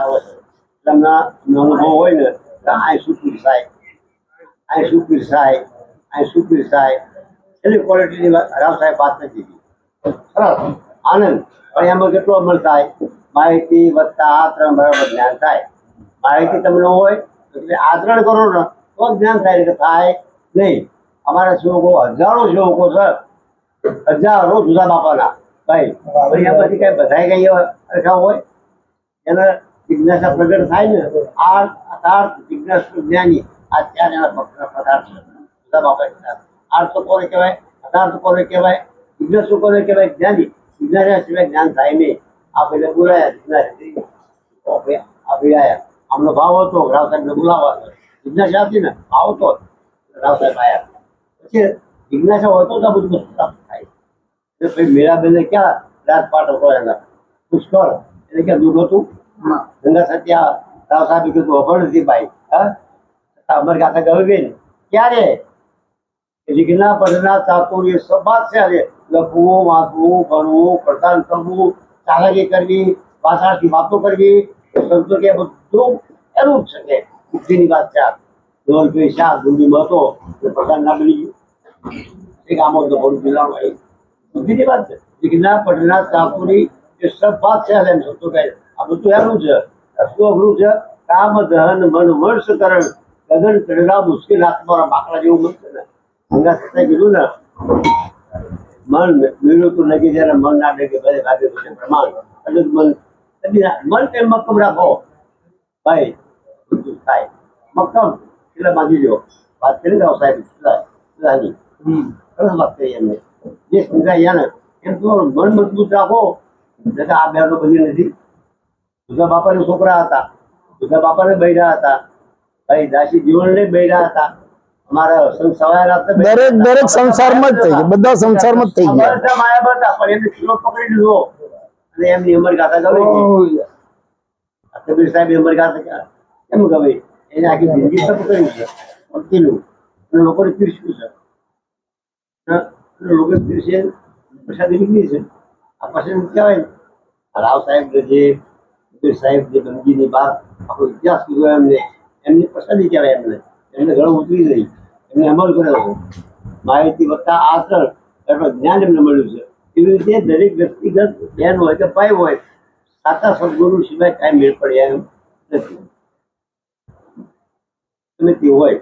આવે છે એમના અનુભવ હોય ને આ શું પીરસાય, આ શું પીરસાય, આ શું પીરસાય એની ક્વોલિટીની રાવ સાહેબ વાત નથી સરસ આનંદ. પણ એમાં કેટલો અમલ થાય? માહિતી વત્તા આચરણ બરાબર જ્ઞાન થાય. માહિતી તમને હોય એટલે આચરણ કરો ને તો જ્ઞાન થાય, એટલે થાય નહીં. અમારા સેવકો હજારો સેવકો છે, હજારો જુદા બાપાના ભાઈ. એમાં પછી કઈ બધાય કઈ સરખા હોય? એને જિજ્ઞાસા પ્રગટ થાય ને આ જિજ્ઞાસ જ્ઞાની આ ચાર એના પ્રકાર છે. જુદા બાપા આર્થ કોને કહેવાય, અર્થ કોને કહેવાય, જિજ્ઞાસુ કોને કહેવાય? જ્ઞાની. જિજ્ઞાસા સિવાય જ્ઞાન થાય નહીં. આ પેલે બોલાયા જિજ્ઞાસા આ ભીડાયા. આમનો ભાવ હતો રાવ સાહેબને બોલાવવા, જિજ્ઞાસા હતી ને ભાવ હતો રાવ સાહેબ આવ્યા. પછી જિજ્ઞાસા હોય તો આ બધું વસ્તુ પ્રાપ્ત થાય. પછી મીરાબેનને ક્યાં રાજપાટ હતો એના પુષ્કળ એટલે ક્યાં દુઃખ હતું. ગંગા સત્યા રાવ સાહેબે કીધું અભણ નથી ભાઈ. હા અમર ગાથા ગયું બેન ક્યારે વિઘ્ના પડના ચાતુર્ય સબાત છે. આજે લખવું, વાંચવું, ભણવું, પ્રદાન કરવું, ચાલાકી કરવી, ભાષાથી વાતો કરવી, સંતો કે બધું એનું જ છે કે બુદ્ધિની વાત છે. ઢોલ પૈસા ગુંડીમાં હતો પ્રધાન ના બની ગયું. એક આમો તો ભરૂચ જિલ્લામાં બુદ્ધિની વાત છે. વિઘ્ના પડના ચાતુરી એ સબ વાત છે. એમ સંતો કહે આ બધું એનું છે. શું અઘરું છે? કામ દહન મન વર્ષ કરણ ગગન ચડેલા મુશ્કેલ હાથમાં બાકડા જેવું મન છે ને. ગંગા સત્તાએ કીધું ને મન મેળવું તો લગી જયારે મન ના ડગે ભલે ભાગે પ્રમાણ એટલે મન મન કે મક્કમ રાખો ભાઈ બધું થાય. મક્કમ એટલે બાંધી દો. વાત કરી દો સાહેબ સરસ વાત કરી એમને જે સમજાય ને એમ તો મન મજબૂત રાખો. આ બે તો બધી નથી. જુદા બાપાને છોકરા હતા, જુદા બાપાને બૈરા હતા ભાઈ, દાસી જીવનને બૈરા હતા. અમારા દરેક સંસારમાં જ થઈ ગયા, બધા સંસારમાં જ થઈ ગયા. પણ એમને કિલો પકડી લીધો અને એમની અમર ગાથા ગવાઈ. કબીર સાહેબ અમર ગાથા કેમ ગવાઈ? એને આખી જિંદગી તપ કર્યું છે ભક્તિનું અને લોકોને પીરસ્યું છે. લોકો પીરસે પ્રસાદી નીકળી છે. આ પ્રસાદ કહેવાય ને રાવ સાહેબ જે કબીર સાહેબ જે ગંદગીની વાત આખો ઇતિહાસ કીધો એમને, એમની પ્રસાદી કહેવાય. એમને ઘણું ઉતરી ગઈ, એમને અમલ કર્યો છે. માહિતી વત્તા આચરણ એટલે જ્ઞાન એમને મળ્યું છે. એવી રીતે દરેક વ્યક્તિગત બેન હોય કે ભાઈ હોય સાચા સદગુરુ સિવાય કાંઈ મેળ પડે એમ નથી. તમે તે હોય